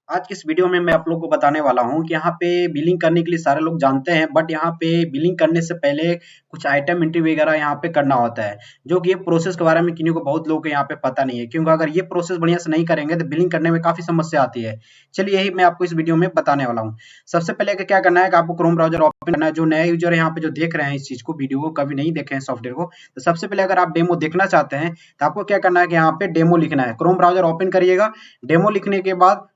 आज की इस वीडियो में मैं आप लोग को बताने वाला हूँ कि यहाँ पे बिलिंग करने के लिए सारे लोग जानते हैं, बट यहाँ पे बिलिंग करने से पहले कुछ आइटम एंट्री वगैरह यहाँ पे करना होता है, जो कि ये प्रोसेस के बारे में किन्हीं को बहुत लोगों को यहाँ पे पता नहीं है, क्योंकि अगर ये प्रोसेस बढ़िया से नहीं करेंगे तो बिलिंग करने में काफी समस्या आती है। चलिए यही मैं आपको इस वीडियो में बताने वाला हूँ। सबसे पहले क्या करना है कि आपको क्रोम ब्राउजर ओपन करना है। जो नए यूजर यहाँ पे जो देख रहे हैं इस चीज को, वीडियो को कभी नहीं देखे हैं सॉफ्टवेयर को, तो सबसे पहले अगर आप डेमो देखना चाहते हैं तो आपको क्या करना है कि यहाँ पे डेमो लिखना है। क्रोम ब्राउजर ओपन करिएगा, डेमो लिखने के बाद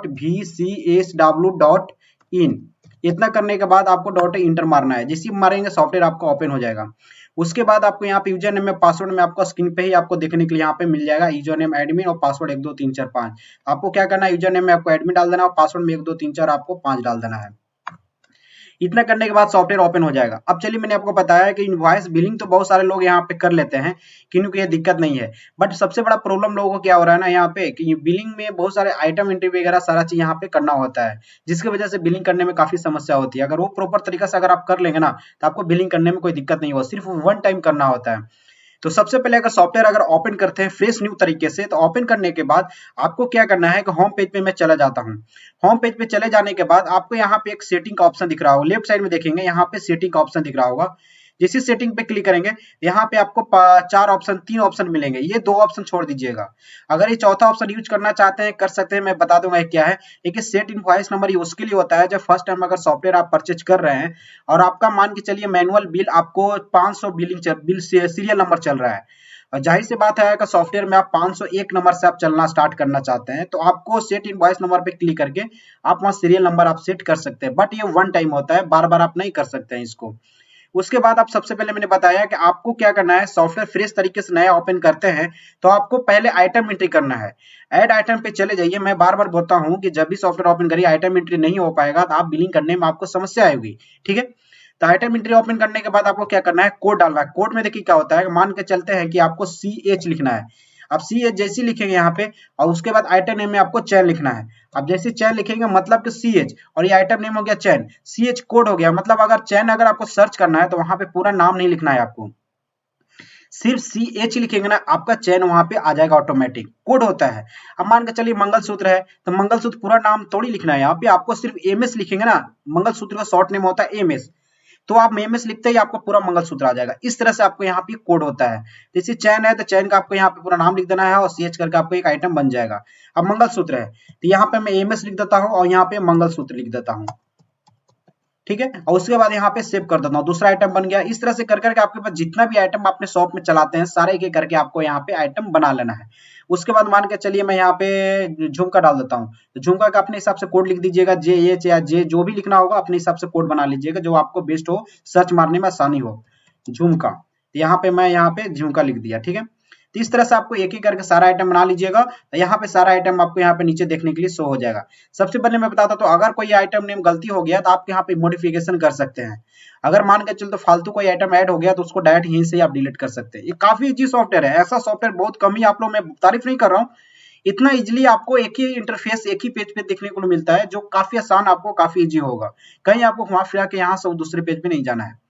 .vcsw.in इतना करने के बाद आपको डॉट इंटर मारना है। जैसे मारेंगे सॉफ्टवेयर आपको ओपन हो जाएगा। उसके बाद आपको यहाँ पे यूजर नेम में पासवर्ड में आपको स्क्रीन पे ही आपको देखने के लिए यहाँ पे मिल जाएगा यूजर नेम एडमिन और पासवर्ड 1 2 3 4 5। आपको क्या करना है, यूजर नेम में आपको एडमिन डाल देना और पासवर्ड में 1 2 3 4 आपको 5 डाल देना है। इतना करने के बाद सॉफ्टवेयर ओपन हो जाएगा। अब चलिए मैंने आपको बताया कि इनवॉइस बिलिंग तो बहुत सारे लोग यहाँ पे कर लेते हैं, क्योंकि ये दिक्कत नहीं है। बट सबसे बड़ा प्रॉब्लम लोगों को क्या हो रहा है ना यहाँ पे कि बिलिंग में बहुत सारे आइटम एंट्री वगैरह सारा चीज यहाँ पे करना होता है, जिसकी वजह से बिलिंग करने में काफी समस्या होती है। अगर वो प्रॉपर तरीका से अगर आप कर लेंगे ना तो आपको बिलिंग करने में कोई दिक्कत नहीं होगा, सिर्फ वन टाइम करना होता है। तो सबसे पहले अगर सॉफ्टवेयर अगर ओपन करते हैं फ्रेश न्यू तरीके से, तो ओपन करने के बाद आपको क्या करना है कि होम पेज पे मैं चला जाता हूँ। होम पेज पे चले जाने के बाद आपको यहाँ पे एक सेटिंग का ऑप्शन दिख रहा होगा, लेफ्ट साइड में देखेंगे यहाँ पे सेटिंग का ऑप्शन दिख रहा होगा। जिस सेटिंग पे क्लिक करेंगे यहाँ पे आपको तीन ऑप्शन मिलेंगे, ये 2 ऑप्शन छोड़ दीजिएगा। अगर ये चौथा ऑप्शन यूज करना चाहते हैं कर सकते हैं, मैं बता दूंगा क्या है। एक सेट इनवॉइस नंबर ये उसके लिए होता है जब फर्स्ट टाइम अगर सॉफ्टवेयर आप परचेज कर रहे हैं और आपका मान के चलिए मैनुअल बिल आपको 500 बिल सीरियल नंबर चल रहा है, और जाहिर सी बात है कि सॉफ्टवेयर में आप 501 नंबर से आप चलना स्टार्ट करना चाहते हैं, तो आपको सेट इनवॉइस नंबर पे क्लिक करके आप वहां सीरियल नंबर आप सेट कर सकते हैं। बट ये वन टाइम होता है, बार बार आप नहीं कर सकते हैं इसको। उसके बाद आप सबसे पहले मैंने बताया कि आपको क्या करना है, सॉफ्टवेयर फ्रेश तरीके से नया ओपन करते हैं तो आपको पहले आइटम एंट्री करना है। ऐड आइटम पे चले जाइए। मैं बार बार बोलता हूँ कि जब भी सॉफ्टवेयर ओपन करिए आइटम एंट्री नहीं हो पाएगा तो आप बिलिंग करने में आपको समस्या आएगी, ठीक है। तो आइटम एंट्री ओपन करने के बाद आपको क्या करना है, कोड डालना है। कोड में देखिए क्या होता है, मान के चलते हैं कि आपको CH लिखना है। अब CH जैसे लिखेंगे यहाँ पे और उसके बाद आइटम नेम में आपको चैन लिखना है। अब जैसे चैन लिखेंगे मतलब कि CH और ये आइटम नेम हो गया चैन, CH कोड हो गया। मतलब अगर चैन अगर आपको सर्च करना है तो वहां पे पूरा नाम नहीं लिखना है, आपको सिर्फ CH लिखेंगे ना, आपका चैन वहां पे आ जाएगा, ऑटोमेटिक कोड होता है। अब मान के चलिए मंगलसूत्र है तो मंगलसूत्र पूरा नाम थोड़ी लिखना है, यहाँ पे आपको सिर्फ MS लिखेंगे ना। मंगलसूत्र का शॉर्ट नेम होता है MS, तो आप MS लिखते ही आपको पूरा मंगलसूत्र आ जाएगा। इस तरह से आपको यहाँ पे कोड होता है। जैसे चैन है तो चैन का आपको यहाँ पे पूरा नाम लिख देना है और CH करके आपको एक आइटम बन जाएगा। अब मंगलसूत्र है तो यहाँ पे मैं MS लिख देता हूँ और यहाँ पे मंगलसूत्र लिख देता हूँ, ठीक है। और उसके बाद यहाँ पे सेव कर देता हूँ, दूसरा आइटम बन गया। इस तरह से कर करके आपके पास जितना भी आइटम अपने शॉप में चलाते हैं सारे एक एक करके आपको यहाँ पे आइटम बना लेना है। उसके बाद मान के चलिए मैं यहाँ पे झुमका डाल देता हूँ, तो झुमका का अपने हिसाब से कोड लिख दीजिएगा, JH या J जो भी लिखना होगा अपने हिसाब से कोड बना लीजिएगा, जो आपको बेस्ट हो, सर्च मारने में आसानी हो। झुमका, तो यहाँ पे मैं यहाँ पे झुमका लिख दिया, ठीक है। तो इस तरह से आपको एक एक करके सारा आइटम बना लीजिएगा। तो यहाँ पे सारा आइटम आपको यहाँ पे नीचे देखने के लिए शो हो जाएगा। सबसे पहले मैं बताता तो अगर कोई आइटम नेम गलती हो गया तो आप यहाँ पे मॉडिफिकेशन कर सकते हैं। अगर मान के चल तो फालतू कोई आइटम ऐड हो गया तो उसको डायरेक्ट यहीं से आप डिलीट कर सकते हैं। ये काफी इजी सॉफ्टवेयर है, ऐसा सॉफ्टवेयर बहुत कम ही आप लोग, मैं तारीफ नहीं कर रहा हूँ, इतना इजिली आपको एक ही इंटरफेस एक ही पेज पे देखने को मिलता है, जो काफी आसान, आपको काफी इजी होगा। कहीं आपको घुमा फिरा के यहाँ से दूसरे पेज पे नहीं जाना है।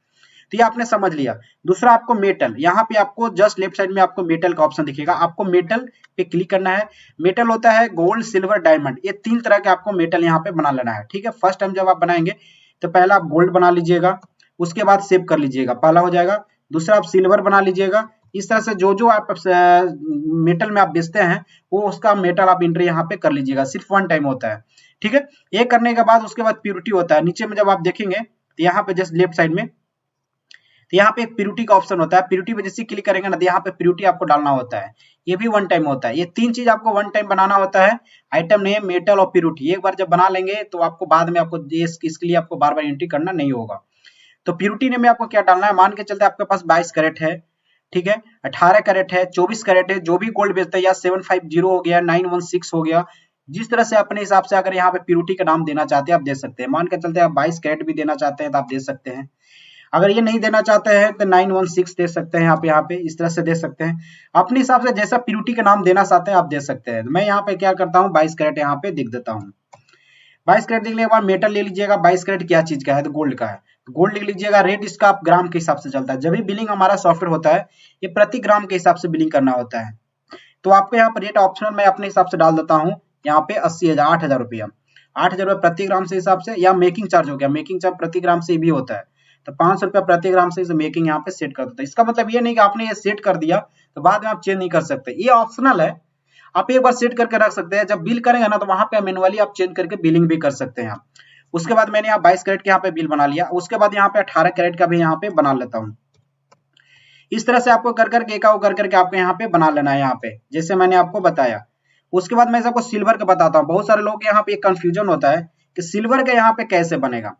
तो ये आपने समझ लिया। दूसरा आपको मेटल, यहाँ पे आपको जस्ट लेफ्ट साइड में आपको मेटल का ऑप्शन दिखेगा, आपको मेटल पे क्लिक करना है। मेटल होता है गोल्ड, सिल्वर, डायमंड, ये 3 तरह के आपको मेटल यहाँ पे बना लेना है, ठीक है। फर्स्ट टाइम जब आप बनाएंगे तो पहला आप गोल्ड बना लीजिएगा, उसके बाद सेव कर लीजिएगा, पहला हो जाएगा। दूसरा आप सिल्वर बना लीजिएगा। इस तरह से जो जो आप मेटल में आप बेचते हैं वो उसका मेटल आप एंट्री यहाँ पे कर लीजिएगा, सिर्फ वन टाइम होता है, ठीक है। ये करने के बाद उसके बाद प्योरिटी होता है। नीचे में जब आप देखेंगे तो यहाँ पे जस्ट लेफ्ट साइड में तो यहाँ पे एक प्योरिटी का ऑप्शन होता है। प्योरिटी पे जैसे क्लिक करेंगे ना तो यहाँ पे प्योरिटी आपको डालना होता है, ये भी वन टाइम होता है। ये 3 चीज आपको वन टाइम बनाना होता है, आइटम नेम, मेटल और प्योरिटी। एक बार जब बना लेंगे तो आपको बाद में आपको इसके लिए आपको बार बार एंट्री करना नहीं होगा। तो प्योरिटी में आपको क्या डालना है, मान के चलते आपके पास 22 कैरेट है, ठीक है, 18 कैरेट है, 24 कैरेट है, जो भी गोल्ड बेचता है, या 750 हो गया, 916 हो गया, जिस तरह से अपने हिसाब से अगर यहाँ पे प्योरिटी का नाम देना चाहते हैं आप दे सकते हैं। मान के चलते आप 22 कैरेट भी देना चाहते हैं तो आप दे सकते हैं। अगर ये नहीं देना चाहते हैं तो 916 दे सकते हैं, यहाँ पे इस तरह से दे सकते हैं। अपने हिसाब से जैसा प्योरिटी का नाम देना चाहते हैं आप दे सकते हैं। मैं यहाँ पे क्या करता हूँ, 22 कैरेट यहाँ पे दिख देता हूँ। 22 कैरेट लिखने के बाद मेटल ले लीजिएगा। 22 कैरेट क्या चीज का है, तो गोल्ड का है, गोल्ड लिख लीजिएगा। रेट इसका आप ग्राम के हिसाब से चलता है। जब भी बिलिंग हमारा सॉफ्टवेयर होता है ये प्रति ग्राम के हिसाब से बिलिंग करना होता है। तो आपको यहाँ पर रेट ऑप्शनल मैं अपने हिसाब से डाल देता हूँ यहाँ पे 80,000 8,000 रुपया, 8,000 रुपया प्रति ग्राम से हिसाब से, या मेकिंग चार्ज हो गया, मेकिंग चार्ज प्रति ग्राम से भी होता है, तो 500 रुपया प्रति ग्राम से इसे मेकिंग यहाँ पे सेट कर देता है। इसका मतलब ये नहीं कि आपने ये सेट कर दिया तो बाद में आप चेंज नहीं कर सकते, ये ऑप्शनल है, आप एक बार सेट करके रख सकते हैं, जब बिल करेंगे ना तो वहां पे मैनुअली आप चेंज करके बिलिंग भी कर सकते हैं। उसके बाद मैंने यहाँ 22 कैरेट के यहाँ पे बिल बना लिया, उसके बाद यहाँ पे 18 कैरेट का भी यहाँ पे बना लेता हूँ। इस तरह से आपको कर करके एक कर करके आपको यहाँ पे बना लेना है, यहाँ पे जैसे मैंने आपको बताया। उसके बाद मैं सबको सिल्वर का बताता हूँ। बहुत सारे लोग के यहाँ पे कंफ्यूजन होता है कि सिल्वर का यहाँ पे कैसे बनेगा।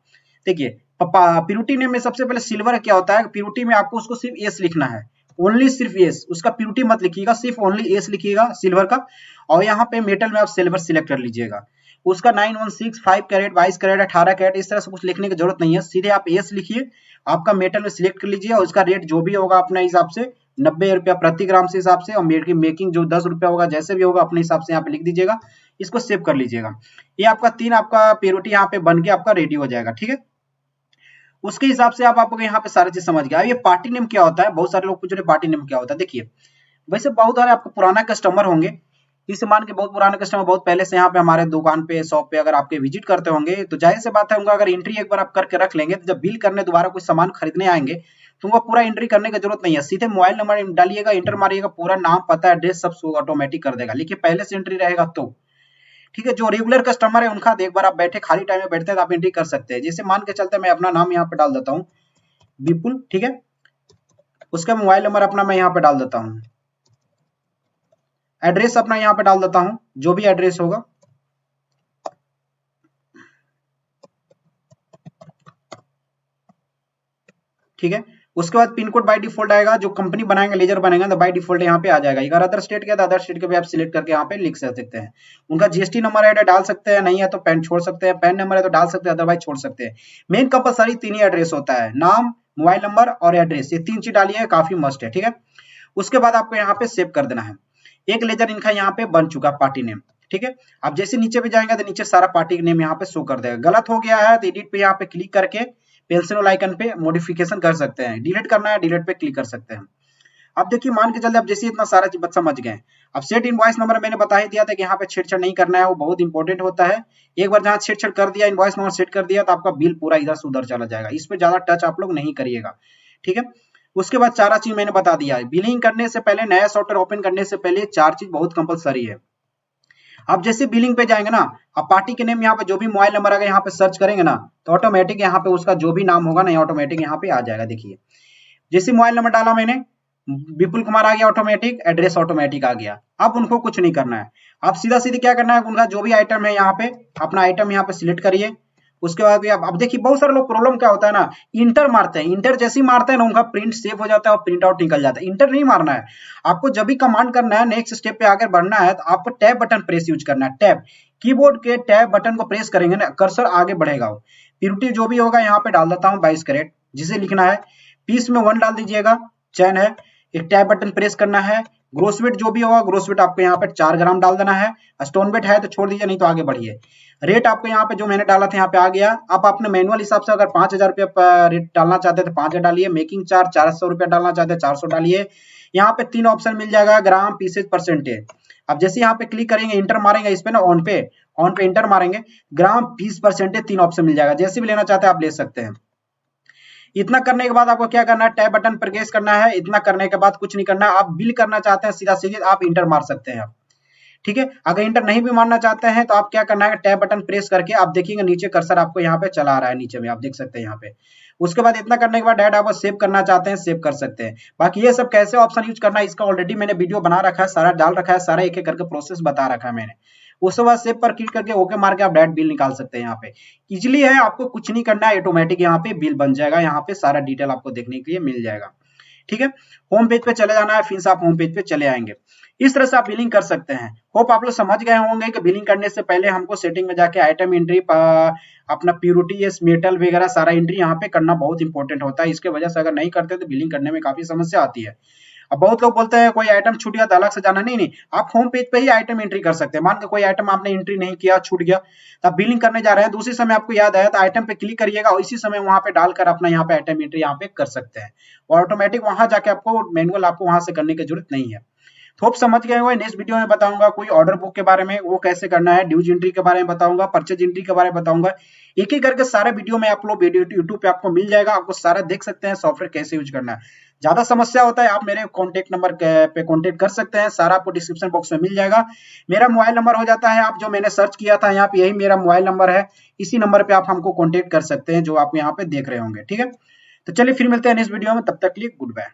देखिए प्यूरिटी नेम में सबसे पहले सिल्वर क्या होता है, प्यूरिटी में आपको उसको सिर्फ एस लिखना है, ओनली सिर्फ एस, उसका प्यूरिटी मत लिखिएगा, सिर्फ ओनली एस लिखिएगा सिल्वर का। और यहाँ पे मेटल में आप सिल्वर सिलेक्ट कर लीजिएगा। उसका 916 5 कैरेट 22 कैरेट 18 कैरेट इस तरह से कुछ लिखने की जरूरत नहीं है, सीधे आप एस लिखिए, आपका मेटल में सिलेक्ट कर लीजिए और उसका रेट जो भी होगा अपने हिसाब से 90 रुपया प्रति ग्राम से हिसाब से, और मेकिंग जो 10 रुपया होगा, जैसे भी होगा अपने हिसाब से यहाँ पे लिख दीजिएगा, इसको सेव कर लीजिएगा। ये आपका 3 आपका प्योरिटी यहाँ पे बन के आपका रेडी हो जाएगा, ठीक है। उसके हिसाब से आपको यहाँ पे सारी चीज समझ गया। ये पार्टी नेम क्या होता है, बहुत सारे लोग पूछ रहे पार्टी नेम क्या होता है। देखिए वैसे बहुत सारे आपको पुराना कस्टमर होंगे, इस मान के बहुत पुराने कस्टमर बहुत पहले से यहाँ पे हमारे दुकान पे शॉप पे अगर आपके विजिट करते होंगे, तो जाहिर सी बात है उनका अगर एंट्री एक बार आप करके रख लेंगे, तो जब बिल करने दोबारा कुछ सामान खरीदने आएंगे तो उनको पूरा एंट्री करने की जरूरत नहीं है, सीधे मोबाइल नंबर डालिएगा, इंटर मारिएगा, पूरा नाम पता एड्रेस सब ऑटोमेटिक कर देगा। लेकिन पहले से एंट्री रहेगा तो ठीक है। जो रेगुलर कस्टमर है उनका एक बार आप बैठे खाली टाइम में बैठते हैं तो आप एंट्री कर सकते हैं। जैसे मान के चलते मैं अपना नाम यहाँ पे डाल देता हूँ विपुल, ठीक है। उसका मोबाइल नंबर अपना मैं यहाँ पे डाल देता हूँ, एड्रेस अपना यहाँ पे डाल देता हूँ, जो भी एड्रेस होगा, ठीक है। उसके बाद पिन कोड बाय डिफॉल्ट आएगा, जो कंपनी बनाएंगे लेजर बनेगा तो बाय डिफॉल्ट यहाँ पे आ जाएगा। अगर अदर स्टेट के तो अदर स्टेट के भी आप सिलेक्ट करके यहाँ पे लिख सकते हैं। उनका जीएसटी नंबर है डाल सकते हैं, नहीं है तो पैन छोड़ सकते हैं, पैन नंबर है तो डाल सकते हैं, अदरवाइज छोड़ सकते हैं। मेन कंपलसरी 3 ही एड्रेस होता है, नाम, मोबाइल नंबर और एड्रेस, ये 3 चीज डालिए, काफी मस्ट है, ठीक है। उसके बाद आपको यहाँ पे सेव कर देना है। एक लेजर इनका यहाँ पे बन चुका पार्टी नेम, ठीक है। आप जैसे नीचे भी जाएंगे तो नीचे सारा पार्टी नेम यहाँ पे शो कर देगा। गलत हो गया है तो एडिट पे यहाँ पे क्लिक करके पेंसिल आइकन पे मॉडिफिकेशन कर सकते हैं, डिलीट करना है डिलीट पे क्लिक कर सकते हैं। अब देखिए मान के चलते अब जैसे इतना सारा चीज समझ गए। अब सेट इनवॉइस नंबर मैंने बता ही दिया था कि यहाँ पे छेड़छाड़ नहीं करना है, वो बहुत इंपॉर्टेंट होता है। एक बार जहाँ छेड़छाड़ कर दिया, इनवॉइस नंबर सेट कर दिया, तो आपका बिल पूरा इधर से उधर चला जाएगा। इस पे ज्यादा टच आप लोग नहीं करिएगा, ठीक है। उसके बाद सारा चीज मैंने बता दिया है। बिलिंग करने से पहले, नया सॉफ्टवेयर ओपन करने से पहले 4 चीज बहुत कंपलसरी है। अब जैसे बिलिंग पे जाएंगे ना, अब पार्टी के नेम यहाँ पे जो भी मोबाइल नंबर अगर यहाँ पे सर्च करेंगे ना, तो ऑटोमेटिक यहाँ पे उसका जो भी नाम होगा ना ऑटोमेटिक यहाँ पे आ जाएगा। देखिए जैसे मोबाइल नंबर डाला मैंने, विपुल कुमार आ गया, ऑटोमेटिक एड्रेस ऑटोमेटिक आ गया। अब उनको कुछ नहीं करना है, अब सीधा सीधी क्या करना है, उनका जो भी आइटम है यहाँ पे अपना आइटम यहाँ पे सिलेक्ट करिए। उसके बाद भी अब देखिए बहुत सारे लोग प्रॉब्लम क्या होता है ना, इंटर मारते हैं, इंटर जैसे ही मारते हैं ना उनका प्रिंट सेव हो जाता है और प्रिंट आउट निकल जाता है। इंटर नहीं मारना है आपको, जब भी कमांड करना है, नेक्स्ट स्टेप पे आगे बढ़ना है तो आपको टैब बटन प्रेस यूज करना है। टैब कीबोर्ड के टैब बटन को प्रेस करेंगे ना, कर्सर आगे बढ़ेगा। प्योरिटी जो भी होगा यहाँ पे डाल देता हूँ 22 कैरेट, जिसे लिखना है पीस में 1 डाल दीजिएगा, चैन है, एक टैब बटन प्रेस करना है। ग्रोस वेट जो भी होगा, ग्रोस वेट आपको यहाँ पे 4 ग्राम डाल देना है। स्टोन वेट है तो छोड़ दीजिए, नहीं तो आगे बढ़िए। रेट आपको यहाँ पे जो मैंने डाला था यहाँ पे आ गया। आप अपने मैनुअल हिसाब से अगर 5,000 रुपया रेट डालना चाहते हैं तो 5,000 डालिए। मेकिंग चार्ज 400 रुपया डालना चाहते हैं 400 डालिए। यहाँ पे 3 ऑप्शन मिल जाएगा, ग्राम, पीसेज, परसेंटेज। अब जैसे यहाँ पे क्लिक करेंगे, इंटर मारेंगे इस पे ना, ऑन पे इंटर मारेंगे, ग्राम, पीस, परसेंटेज 3 ऑप्शन मिल जाएगा। जैसे भी लेना चाहते हैं आप ले सकते हैं। इतना करने के बाद आपको क्या करना है, टैब बटन प्रेस करना है। इतना करने के बाद कुछ नहीं करना है। आप बिल करना चाहते हैं सीधा सीधे आप इंटर मार सकते हैं, ठीक है। अगर इंटर नहीं भी मारना चाहते हैं तो आप क्या करना है, टैब बटन प्रेस करके आप देखिएगा नीचे कर्सर आपको यहाँ पे चला रहा है, नीचे में आप देख सकते हैं यहाँ पे। उसके बाद इतना करने के बाद डायरेक्ट आप सेव करना चाहते हैं सेव कर सकते हैं। बाकी ये सब कैसे ऑप्शन यूज करना है इसका ऑलरेडी मैंने वीडियो बना रखा है, सारा डाल रखा है, सारा एक एक करके प्रोसेस बता रखा है मैंने। उसके बाद सेव पर क्लिक करके ओके मार के आप डायरेक्ट बिल निकाल सकते हैं। यहाँ पे इजिली है, आपको कुछ नहीं करना है, ऑटोमेटिक यहाँ पे बिल बन जाएगा। यहाँ पे सारा डिटेल आपको देखने के लिए मिल जाएगा, ठीक है। होम पेज पे चले जाना है, फिर से आप होम पेज पे चले आएंगे। इस तरह से आप बिलिंग कर सकते हैं। होप आप लोग समझ गए होंगे कि बिलिंग करने से पहले हमको सेटिंग में जाके आइटम एंट्री, अपना प्योरिटी, मेटल वगैरह सारा एंट्री यहाँ पे करना बहुत इंपॉर्टेंट होता है। इसके वजह से अगर नहीं करते तो बिलिंग करने में काफी समस्या आती है। अब बहुत लोग बोलते हैं कोई आइटम छूट गया तो अलग से जाना, नहीं, आप होम पेज पे ही आइटम एंट्री कर सकते हैं। मान के कोई आइटम आपने एंट्री नहीं किया, छूट गया, तो आप बिलिंग करने जा रहे हैं, दूसरे समय आपको याद आया तो आइटम पे क्लिक करिएगा और इसी समय वहां पे डालकर अपना यहाँ पे आइटम एंट्री यहाँ पे कर सकते हैं। और ऑटोमेटिक वहां जाके आपको मैनुअल आपको वहां से करने की जरूरत नहीं है। होप समझ गए होंगे। नेक्स्ट वीडियो में बताऊंगा कोई ऑर्डर बुक के बारे में, वो कैसे करना है, ड्यूज एंट्री के बारे में बताऊंगा, परचेज एंट्री के बारे में बताऊंगा। एक एक करके सारे वीडियो में आप लोग वीडियो यूट्यूब पे आपको मिल जाएगा, आपको सारा देख सकते हैं सॉफ्टवेयर कैसे यूज करना है। ज्यादा समस्या होता है आप मेरे कॉन्टेक्ट नंबर पे कॉन्टेक्ट कर सकते हैं, सारा आपको डिस्क्रिप्शन बॉक्स में मिल जाएगा। मेरा मोबाइल नंबर हो जाता है, आप जो मैंने सर्च किया था यहाँ पे, यही मेरा मोबाइल नंबर है, इसी नंबर पे आप हमको कॉन्टेक्ट कर सकते हैं जो आप यहाँ पे देख रहे होंगे। ठीक है, तो चलिए फिर मिलते हैं नेक्स्ट वीडियो में, तब तक के लिए गुड बाय।